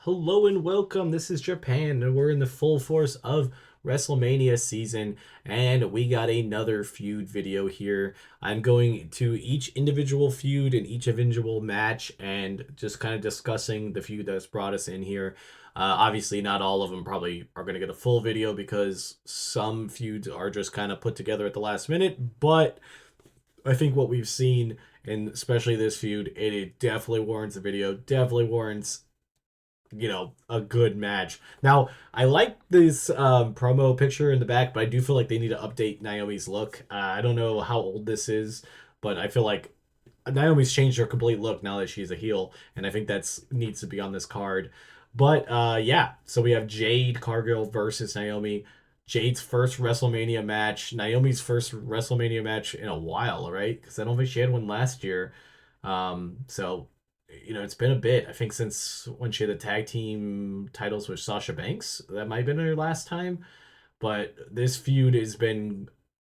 Hello and welcome. This is Japan, and we're in the full force of WrestleMania season, and we got another feud video here. I'm going to each individual feud and each individual match and just kind of discussing the feud that's brought us in here. Obviously, not all of them probably are going to get a full video because some feuds are just kind of put together at the last minute, but I think what we've seen, and especially this feud, it definitely warrants a video, definitely warrants a good match. Now, I like this promo picture in the back, but I do feel like they need to update Naomi's look. I don't know how old this is, but I feel like Naomi's changed her complete look now that she's a heel, and I think that's needs to be on this card. But yeah, so we have Jade Cargill versus Naomi. Jade's first WrestleMania match, Naomi's first WrestleMania match in a while, right? Because I don't think she had one last year. So it's been a bit. I think since when she had the tag team titles with Sasha Banks, that might have been her last time. But this feud has been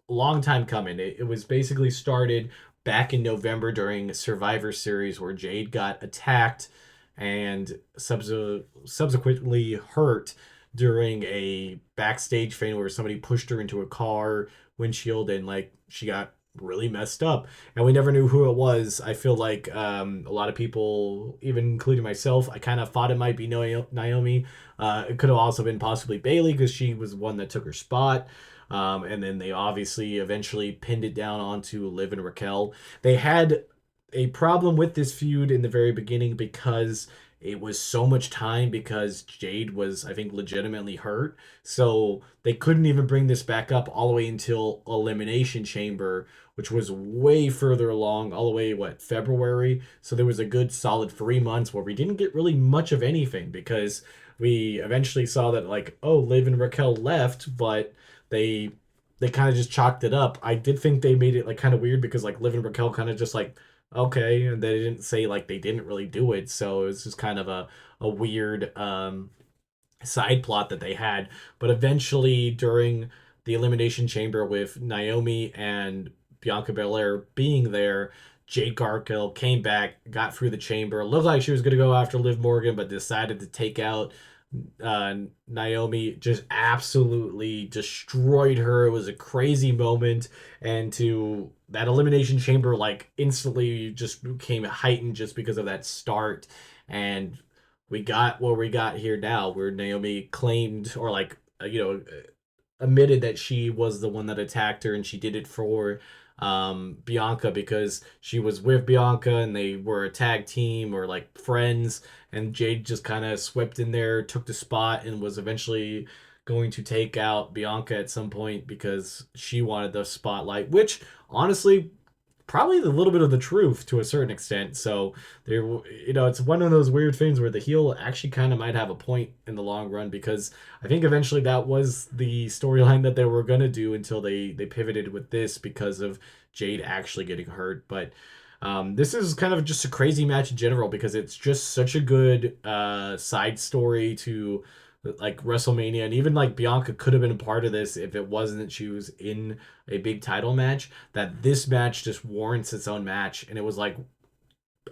a long time coming. It was basically started back in November during Survivor Series where Jade got attacked and subsequently hurt during a backstage thing where somebody pushed her into a car windshield and like she got really messed up and we never knew who it was. I feel like a lot of people, even including myself, I kind of thought it might be Naomi. It could have also been possibly Bailey because she was one that took her spot. And then they obviously eventually pinned it down onto Liv and Raquel. They had a problem with this feud in the very beginning because it was so much time because Jade was, I think, legitimately hurt. So they couldn't even bring this back up all the way until Elimination Chamber, which was way further along, all the way, what, February? So there was a good solid 3 months where we didn't get really much of anything because we eventually saw that, like, oh, Liv and Raquel left, but they they kind of just chalked it up. I did think they made it like kind of weird because like Liv and Raquel kind of just like okay, and they didn't say like they didn't really do it, so it was just kind of a weird side plot that they had. But eventually, during the Elimination Chamber with Naomi and Bianca Belair being there, Jade Cargill came back, got through the chamber. Looked like she was going to go after Liv Morgan, but decided to take out Naomi. Just absolutely destroyed her. It was a crazy moment, and to that elimination chamber, like instantly just became heightened just because of that start. And we got what we got here now, where Naomi claimed or like admitted that she was the one that attacked her and she did it for Bianca because she was with Bianca and they were a tag team or like friends, and Jade just kind of swept in there, took the spot, and was eventually going to take out Bianca at some point because she wanted the spotlight, which honestly probably a little bit of the truth to a certain extent. So there, it's one of those weird things where the heel actually kind of might have a point in the long run because I think eventually that was the storyline that they were gonna do until they pivoted with this because of Jade actually getting hurt. But this is kind of just a crazy match in general because it's just such a good side story to like WrestleMania, and even like Bianca could have been a part of this if it wasn't that she was in a big title match. That this match just warrants its own match, and it was like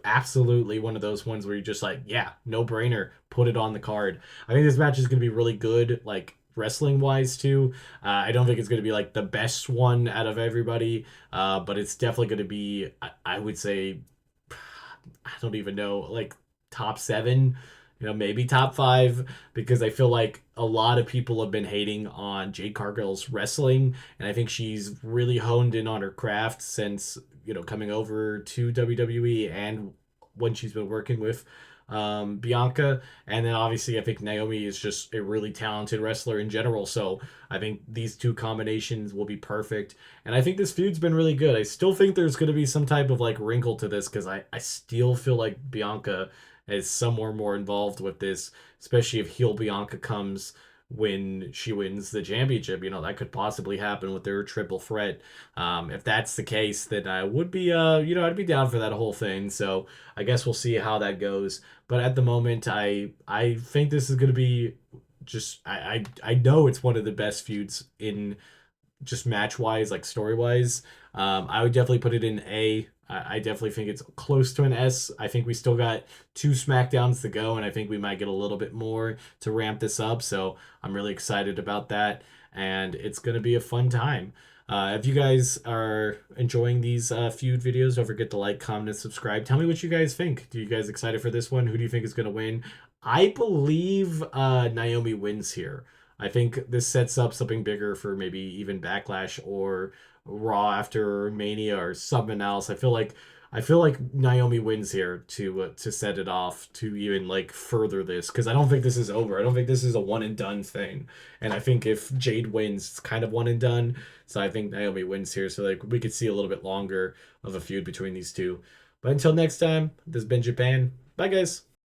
absolutely one of those ones where you're just like, yeah, no brainer, put it on the card. I think this match is going to be really good, like wrestling wise too. I don't think it's going to be like the best one out of everybody, but it's definitely going to be, I would say, I don't even know, like top seven, maybe top five, because I feel like a lot of people have been hating on Jade Cargill's wrestling, and I think she's really honed in on her craft since, coming over to WWE and when she's been working with Bianca. And then obviously, I think Naomi is just a really talented wrestler in general. So I think these two combinations will be perfect. And I think this feud's been really good. I still think there's going to be some type of like wrinkle to this because I still feel like Bianca is somewhere more involved with this, especially if heel Bianca comes when she wins the championship. That could possibly happen with their triple threat. If that's the case, then I would be, I'd be down for that whole thing. So I guess we'll see how that goes. But at the moment, I think this is going to be just I know it's one of the best feuds in just match wise, like story wise. I would definitely put it in A. I definitely think it's close to an S. I think we still got 2 SmackDowns to go, and I think we might get a little bit more to ramp this up. So I'm really excited about that, and it's going to be a fun time. If you guys are enjoying these feud videos, don't forget to like, comment, and subscribe. Tell me what you guys think. Do you guys excited for this one? Who do you think is going to win? I believe Naomi wins here. I think this sets up something bigger for maybe even Backlash or Raw after Mania or something else. I feel like Naomi wins here to set it off to even like further this because I don't think this is over. I don't think this is a one and done thing. And I think if Jade wins, it's kind of one and done. So I think Naomi wins here. So like we could see a little bit longer of a feud between these two. But until next time, this has been Japan. Bye guys.